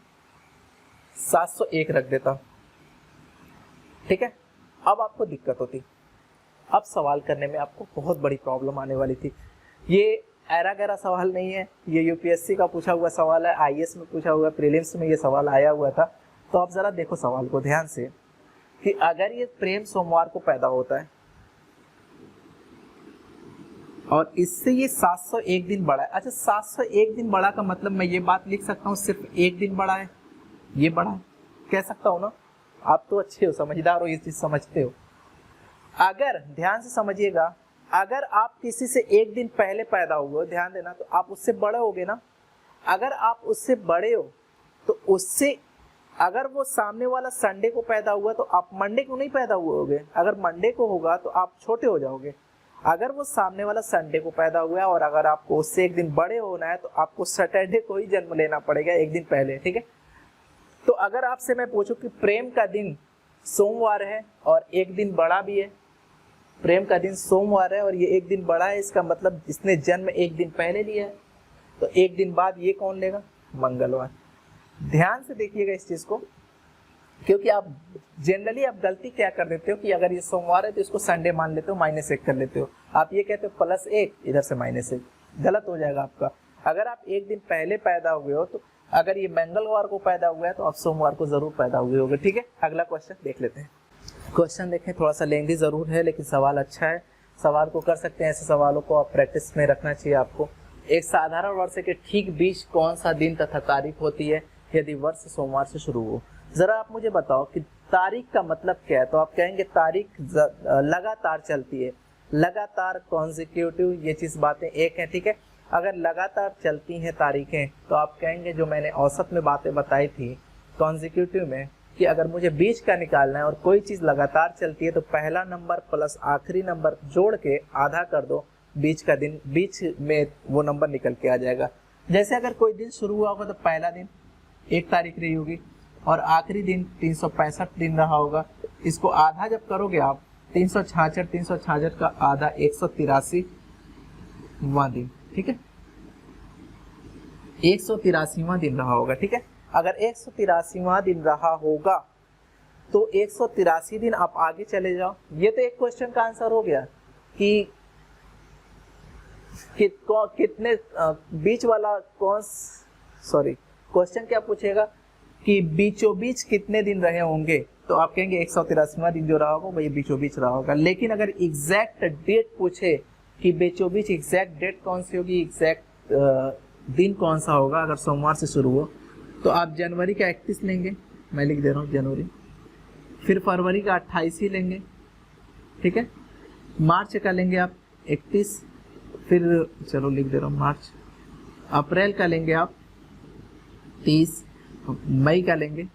701 रख देता, ठीक है। अब आपको दिक्कत होती, अब सवाल करने में आपको बहुत बड़ी प्रॉब्लम आने वाली थी। ये ऐरा गैरा सवाल नहीं है, ये यूपीएससी का पूछा हुआ सवाल है, आईएएस में पूछा हुआ, प्रीलिम्स में ये सवाल आया हुआ था। तो आप जरा देखो सवाल को ध्यान से कि अगर ये प्रेम सोमवार को पैदा होता है और इससे ये 701 दिन बड़ा है। अच्छा, 701 दिन बड़ा का मतलब मैं ये बात लिख सकता हूँ सिर्फ 1 दिन बड़ा है, ये बड़ा है, कह सकता हूँ ना। आप तो अच्छे हो, समझदार हो, ये चीज समझते हो। अगर ध्यान से समझिएगा, अगर आप किसी से 1 दिन पहले पैदा हुए, ध्यान देना, तो आप उससे बड़े होगे ना। अगर आप उससे बड़े हो तो उससे, अगर वो सामने वाला संडे को पैदा हुआ तो आप मंडे को नहीं पैदा हुए होगे। अगर मंडे को होगा तो आप छोटे हो जाओगे। अगर वो सामने वाला संडे को पैदा हुआ है और अगर आपको उससे 1 दिन बड़े होना है तो आपको सैटरडे को ही जन्म लेना पड़ेगा 1 दिन पहले, ठीक है। तो अगर आपसे मैं पूछूं कि प्रेम का दिन सोमवार है और 1 दिन बड़ा भी है, प्रेम का दिन सोमवार है और ये 1 दिन बड़ा है, इसका मतलब इसने जन्म 1 दिन पहले लिया है, तो 1 दिन बाद ये कौन लेगा? मंगलवार। ध्यान से देखिएगा इस चीज को, क्योंकि आप जनरली आप गलती क्या कर देते हो कि अगर ये सोमवार है तो इसको संडे मान लेते हो, -1 कर लेते हो। आप ये कहते हो +1, इधर से -1, गलत हो जाएगा आपका। अगर आप 1 दिन पहले पैदा हुए हो तो अगर ये मंगलवार को पैदा हुआ है तो आप सोमवार को जरूर पैदा हुए होगे, ठीक है। अगला क्वेश्चन देख लेते हैं। क्वेश्चन देखें, थोड़ा सा लेंथी जरूर है लेकिन सवाल अच्छा है। सवाल को कर सकते हैं, ऐसे सवालों को आप प्रैक्टिस में रखना चाहिए आपको। एक साधारण वर्ष के ठीक बीच कौन सा दिन तथा तारीख होती है यदि वर्ष सोमवार से शुरू हो? जरा आप मुझे बताओ कि तारीख का मतलब क्या है। तो आप कहेंगे तारीख लगातार चलती है, लगातार, कॉन्जिक्यूटिव, ये चीज बातें एक है, ठीक है। अगर लगातार चलती हैं तारीखें तो आप कहेंगे जो मैंने औसत में बातें बताई थी कॉन्जिक्यूटिव में, कि अगर मुझे बीच का निकालना है और कोई चीज लगातार चलती है तो पहला नंबर प्लस आखिरी नंबर जोड़ के आधा कर दो, बीच का दिन, बीच में वो नंबर निकल के आ जाएगा। जैसे अगर कोई दिन शुरू हुआ होगा तो पहला दिन 1 तारीख रही होगी और आखिरी दिन 365 दिन रहा होगा। इसको आधा जब करोगे आप 366 का आधा 183वां दिन, ठीक है। 183वां दिन रहा होगा, ठीक है। अगर 183वां दिन रहा होगा तो 183 दिन आप आगे चले जाओ। ये तो एक क्वेश्चन का आंसर हो गया कि कितने बीच वाला कौन, सॉरी, क्वेश्चन क्या पूछेगा कि बीचों बीच कितने दिन रहे होंगे, तो आप कहेंगे 183वां दिन जो रहा होगा वही बीचों बीच रहा होगा। लेकिन अगर एग्जैक्ट डेट पूछे कि बीचों बीच एग्जैक्ट डेट कौन सी होगी, एग्जैक्ट दिन कौन सा होगा अगर सोमवार से शुरू हो, तो आप जनवरी का 31 लेंगे, मैं लिख दे रहा हूँ जनवरी, फिर फरवरी का 28 ही लेंगे, ठीक है। मार्च का लेंगे आप 31, फिर चलो लिख दे रहा हूँ मार्च। अप्रैल का लेंगे आप 30, मई का लेंगे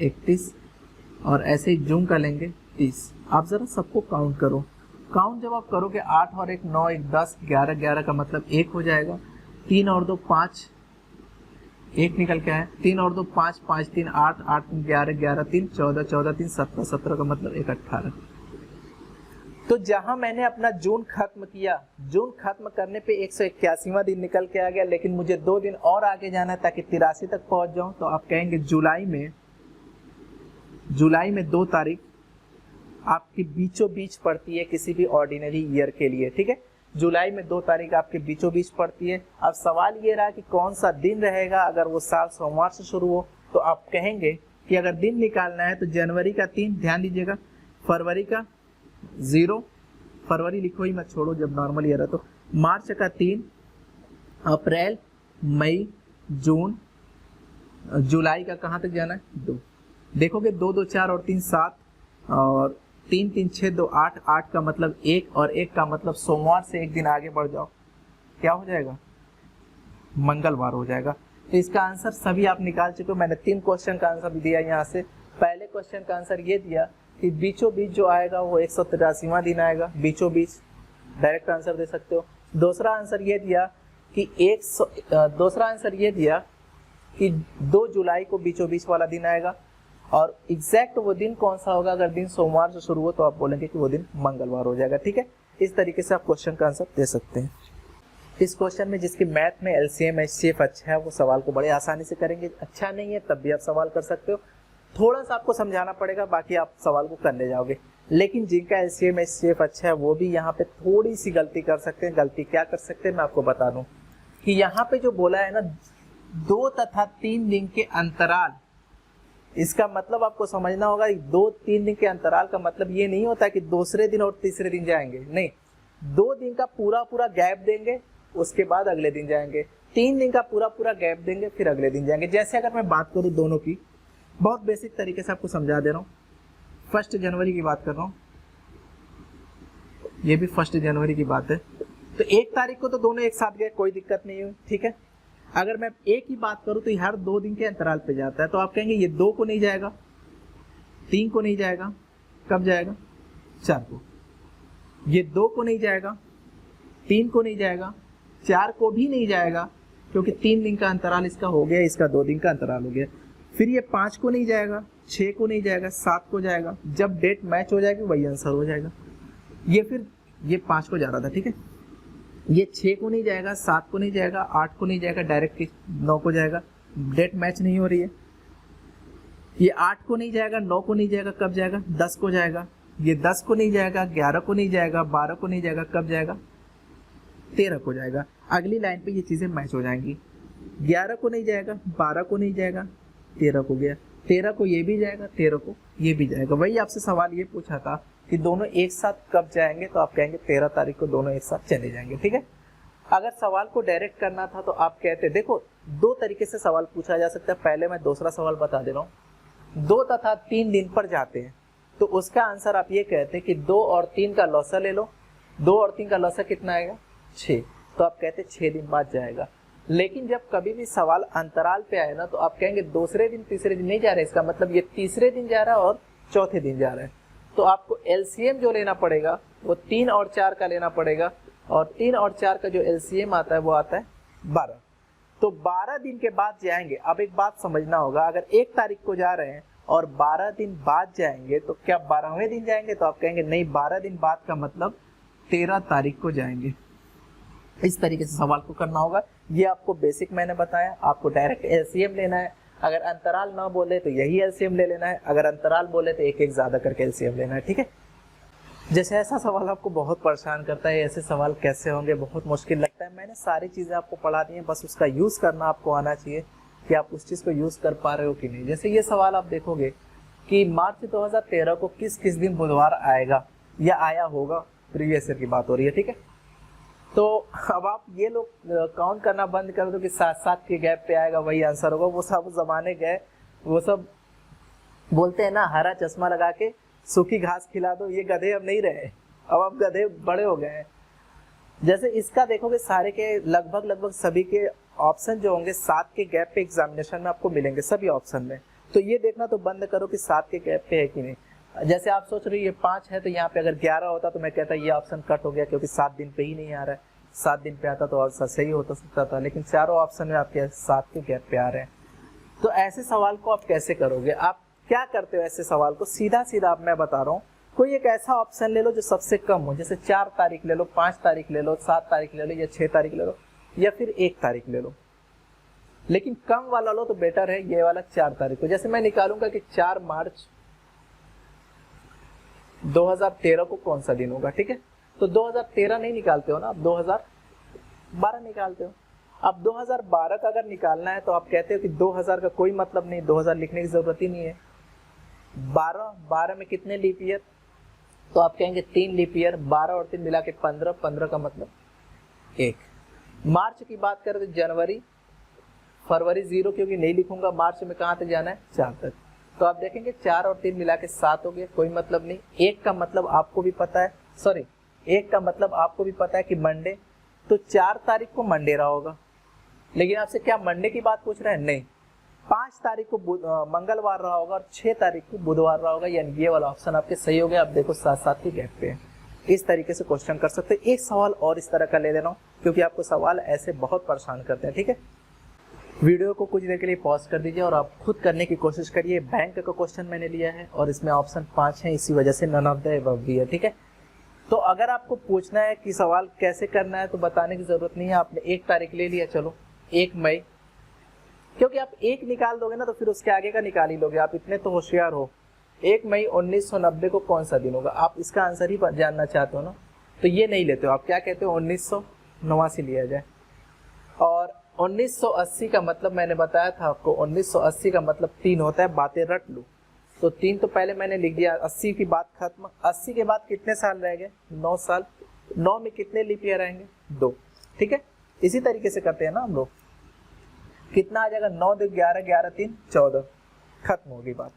31 और ऐसे ही जून का लेंगे 30। आप जरा सबको काउंट करो। काउंट जब आप करोगे 8 और 1 9, 1 10, 11 11 का मतलब 1 हो जाएगा। 3 और 2 5, 1 निकल के आए। 3 और 2 5, 5 3 8, 8 3 11, 11 3 14, 14 3 17, 17 का मतलब 1 18। तो जहां मैंने अपना जून खत्म किया, जून खत्म करने पे 181वां दिन निकल के आ गया, लेकिन मुझे 2 दिन और आगे जाना है ताकि 83 तक पहुंच जाऊं, तो आप कहेंगे जुलाई में 2 तारीख आपकी बीचों बीच पड़ती है किसी भी ऑर्डिनरी ईयर के लिए, ठीक है। जुलाई में 2 तारीख आपके बीचों बीच पड़ती है। अब सवाल ये रहा कि कौन सा दिन रहेगा अगर वो साल सोमवार से शुरू हो, तो आप कहेंगे कि अगर दिन निकालना है तो जनवरी का 3, ध्यान दीजिएगा, फरवरी का 0, फरवरी लिखो ही मत, छोड़ो जब नॉर्मल ईयर है तो, मार्च का 3, अप्रैल, मई, जून, जुलाई का कहाँ तक जाना है 2। देखोगे 2 2 4 और 3 7 और 3 3 6 2 8, 8 का मतलब 1 और 1 का मतलब सोमवार से एक दिन आगे बढ़ जाओ, क्या हो जाएगा, मंगलवार हो जाएगा। तो इसका आंसर सभी आप निकाल चुके हो। मैंने 3 क्वेश्चन का आंसर दिया यहाँ से। पहले क्वेश्चन का आंसर ये दिया कि बीचों बीच जो आएगा वो 183वां दिन आएगा, बीचों बीच, डायरेक्ट आंसर दे सकते हो। दूसरा आंसर ये दिया कि 2 जुलाई को बीचों बीच वाला दिन आएगा, और एग्जैक्ट वो दिन कौन सा होगा, अगर दिन सोमवार से शुरू हो तो आप बोलेंगे कि वो दिन मंगलवार हो जाएगा। ठीक है, इस तरीके से आप क्वेश्चन का आंसर दे सकते हैं। इस क्वेश्चन में जिसकी मैथ में एलसीएम एचसीएफ अच्छा है वो सवाल को बड़े आसानी से करेंगे, अच्छा नहीं है तब भी आप सवाल कर सकते हो, थोड़ा सा आपको समझाना पड़ेगा, बाकी आप सवाल को करने जाओगे। लेकिन जिनका एलसीएम एचसीएफ अच्छा है वो भी यहाँ पे थोड़ी सी गलती कर सकते हैं। गलती क्या कर सकते हैं मैं आपको बता दूं कि यहाँ पे जो बोला है ना 2 तथा 3 दिन के अंतराल, इसका मतलब आपको समझना होगा 2-3 दिन के अंतराल का मतलब ये नहीं होता कि दूसरे दिन और तीसरे दिन जाएंगे, नहीं, 2 दिन का पूरा गैप देंगे, उसके बाद अगले दिन जाएंगे, 3 दिन का पूरा गैप देंगे, फिर अगले दिन जाएंगे। जैसे अगर मैं बात करूं दोनों की, बहुत बेसिक तरीके से आपको समझा दे रहा हूँ। 1 जनवरी की बात कर रहा हूँ, ये भी 1 जनवरी की बात है, तो 1 तारीख को तो दोनों एक साथ गए, कोई दिक्कत नहीं हुई, ठीक है। अगर मैं एक ही बात करूं तो हर 2 दिन के अंतराल पे जाता है, तो आप कहेंगे ये 2 को नहीं जाएगा, 3 को नहीं जाएगा, कब जाएगा, 4 को, ये 2 को नहीं जाएगा, 3 को नहीं जाएगा, 4 को भी नहीं जाएगा, क्योंकि 3 दिन का अंतराल इसका हो गया, इसका 2 दिन का अंतराल हो गया। फिर ये 5 को नहीं जाएगा, 6 को नहीं जाएगा, 7 को जाएगा, जब डेट मैच हो जाएगी वही आंसर हो जाएगा। ये फिर ये 5 को जा रहा था, ठीक है, ये 6 को नहीं जाएगा, 7 को नहीं जाएगा, 8 को नहीं जाएगा, डायरेक्ट 9 को जाएगा, डेट मैच नहीं हो रही है। ये 8 को नहीं जाएगा, 9 को नहीं जाएगा, कब जाएगा, 10 को जाएगा, ये 10 को नहीं जाएगा, 11 को नहीं जाएगा, 12 को नहीं जाएगा, कब जाएगा, 13 को जाएगा। अगली लाइन पे ये चीजें मैच हो जाएंगी, 11 को नहीं जाएगा, 12 को नहीं जाएगा, 13 को गया, 13 को ये भी जाएगा, 13 को ये भी जाएगा। वही आपसे सवाल ये पूछा था कि दोनों एक साथ कब जाएंगे, तो आप कहेंगे 13 तारीख को दोनों एक साथ चले जाएंगे, ठीक है। अगर सवाल को डायरेक्ट करना था तो आप कहते, देखो 2 तरीके से सवाल पूछा जा सकता है। पहले मैं दूसरा सवाल बता दे रहा हूँ, 2 तथा 3 दिन पर जाते हैं, तो उसका आंसर आप ये कहते कि 2 और 3 का लौसा ले लो, 2 और 3 का लौसा कितना आएगा, 6, तो आप कहते 6 दिन बाद जाएगा। लेकिन जब कभी भी सवाल अंतराल पे आए ना, तो आप कहेंगे दूसरे दिन तीसरे दिन नहीं जा रहे, इसका मतलब ये तीसरे दिन जा रहा है और चौथे दिन जा रहा है, तो आपको एलसीएम जो लेना पड़ेगा वो 3 और 4 का लेना पड़ेगा, और 3 और 4 का जो एलसीएम आता है वो आता है 12, तो 12 दिन के बाद जाएंगे। अब एक बात समझना होगा, अगर 1 तारीख को जा रहे हैं और 12 दिन बाद जाएंगे तो क्या 12वें दिन जाएंगे, तो आप कहेंगे नहीं, 12 दिन बाद का मतलब 13 तारीख को जाएंगे। इस तरीके से सवाल को करना होगा। ये आपको बेसिक मैंने बताया, आपको डायरेक्ट एलसीएम लेना है, अगर अंतराल ना बोले तो यही एलसीएम ले लेना है, अगर अंतराल बोले तो एक ज्यादा करके एलसीएम लेना है, ठीक है। जैसे ऐसा सवाल आपको बहुत परेशान करता है, ऐसे सवाल कैसे होंगे, बहुत मुश्किल लगता है, मैंने सारी चीजें आपको पढ़ा दी हैं, बस उसका यूज करना आपको आना चाहिए कि आप उस चीज को यूज कर पा रहे हो कि नहीं। जैसे ये सवाल आप देखोगे कि मार्च 2013 को किस किस दिन बुधवार आएगा या आया होगा, प्रीवियस ईयर की बात हो रही है, ठीक है। तो अब आप ये लोग काउंट करना बंद कर दो कि 7-7 के गैप पे आएगा वही आंसर होगा, वो सब जमाने गए, वो सब बोलते हैं ना, हरा चश्मा लगा के सूखी घास खिला दो, ये गधे अब नहीं रहे, अब आप गधे बड़े हो गए हैं। जैसे इसका देखोगे सारे के लगभग सभी के ऑप्शन जो होंगे 7 के गैप पे एग्जामिनेशन में आपको मिलेंगे, सभी ऑप्शन में, तो ये देखना तो बंद करो कि 7 के गैप पे है कि नहीं। जैसे आप सोच रहे हो ये 5 है, तो यहाँ पे अगर 11 होता तो मैं कहता ये ऑप्शन कट हो गया, क्योंकि 7 दिन पे ही नहीं आ रहा है, 7 दिन पे आता तो ऑप्शन सही होता सकता था, लेकिन चारों ऑप्शन में आपके 7 के गैप पे आ रहे हैं। तो ऐसे सवाल को आप कैसे करोगे, आप क्या करते हो ऐसे सवाल को, सीधा आप मैं बता रहा हूँ, कोई एक ऐसा ऑप्शन ले लो जो सबसे कम हो, जैसे 4 तारीख ले लो, 5 तारीख ले लो, 7 तारीख ले लो, या 6 तारीख ले लो, या फिर 1 तारीख ले लो, लेकिन कम वाला लो तो बेटर है ये वाला 4 तारीख को। जैसे मैं निकालूंगा कि 4 मार्च 2013 को कौन सा दिन होगा, ठीक है, तो 2013 नहीं निकालते हो ना, आप 2012 निकालते हो। अब 2012 का अगर निकालना है तो आप कहते हो कि 2000 का कोई मतलब नहीं, 2000 लिखने की जरूरत ही नहीं है। 12 में कितने लीप ईयर, तो आप कहेंगे 3 लीप ईयर, 12 और 3 मिला के 15, 15 का मतलब 1। मार्च की बात करें तो जनवरी, फरवरी 0 क्योंकि नहीं लिखूंगा, मार्च में कहाँ तक जाना है 4 तक, तो आप देखेंगे 4 और 3 मिला के 7 हो गया, कोई मतलब नहीं। 1 का मतलब आपको भी पता है, सॉरी 1 का मतलब आपको भी पता है कि मंडे, तो 4 तारीख को मंडे रहा होगा, लेकिन आपसे क्या मंडे की बात पूछ रहे हैं, नहीं, 5 तारीख को मंगलवार रहा होगा और 6 तारीख को बुधवार रहा होगा, यानी ये वाला ऑप्शन आपके सही हो गया। आप देखो साथ साथ ही गैप पे है। इस तरीके से क्वेश्चन कर सकते हैं। एक सवाल और इस तरह का ले लेना, क्योंकि आपको सवाल ऐसे बहुत परेशान करते हैं, ठीक है। वीडियो को कुछ देर के लिए पॉज कर दीजिए और आप खुद करने की कोशिश करिए। बैंक का क्वेश्चन मैंने लिया है और इसमें ऑप्शन 5 है, इसी वजह से नन ऑफ द अबव भी है, ठीक है। तो अगर आपको पूछना है कि सवाल कैसे करना है तो बताने की जरूरत नहीं है। आपने 1 तारीख ले लिया, चलो 1 मई, क्योंकि आप 1 निकाल दोगे ना तो फिर उसके आगे का निकाल ही लोगे, आप इतने तो होशियार हो। 1 मई 1990 को कौन सा दिन होगा, आप इसका आंसर ही जानना चाहते हो ना, तो ये नहीं लेते हो, आप क्या कहते हो 1989 लिया जाए। और 1980 का मतलब मैंने बताया था आपको, 1980 का मतलब 3 होता है, बातें रट लो। तो 3 तो पहले मैंने लिख दिया, 80 की बात खत्म। 80 के बाद कितने साल रह गए, 9 साल। 9 में कितने लीप ईयर आएंगे, 2, ठीक है। इसी तरीके से करते हैं ना हम लोग। कितना आ जाएगा, 9 2 11, 11 3 14, खत्म होगी बात।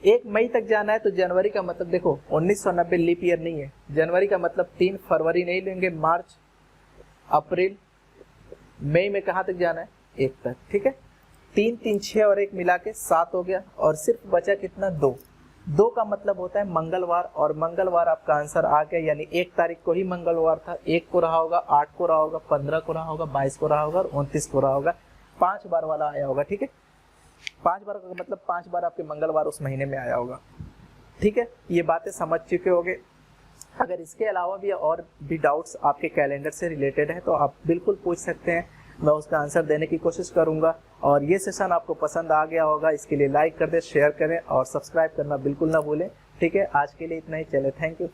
1 मई तक जाना है तो जनवरी का मतलब देखो 1990 लीप ईयर नहीं है, जनवरी का मतलब 3, फरवरी नहीं लेंगे, मार्च, अप्रैल, मई में कहाँ तक जाना है 1 तक, ठीक है। 3 3 6 और 1 मिला के 7 हो गया और सिर्फ बचा कितना, 2। 2 का मतलब होता है मंगलवार, और मंगलवार आपका आंसर आ गया, यानी 1 तारीख को ही मंगलवार था। 1 को रहा होगा, 8 को रहा होगा, 15 को रहा होगा, 22 को रहा होगा और 29 को रहा होगा। 5 बार वाला आया होगा, ठीक है। 5 बार का मतलब 5 बार आपके मंगलवार उस महीने में आया होगा, ठीक है। ये बातें समझ चुके होंगे। अगर इसके अलावा भी और भी डाउट्स आपके कैलेंडर से रिलेटेड है तो आप बिल्कुल पूछ सकते हैं, मैं उसका आंसर देने की कोशिश करूंगा। और ये सेशन आपको पसंद आ गया होगा, इसके लिए लाइक कर दें, शेयर करें और सब्सक्राइब करना बिल्कुल ना भूलें, ठीक है। आज के लिए इतना ही, चले, थैंक यू।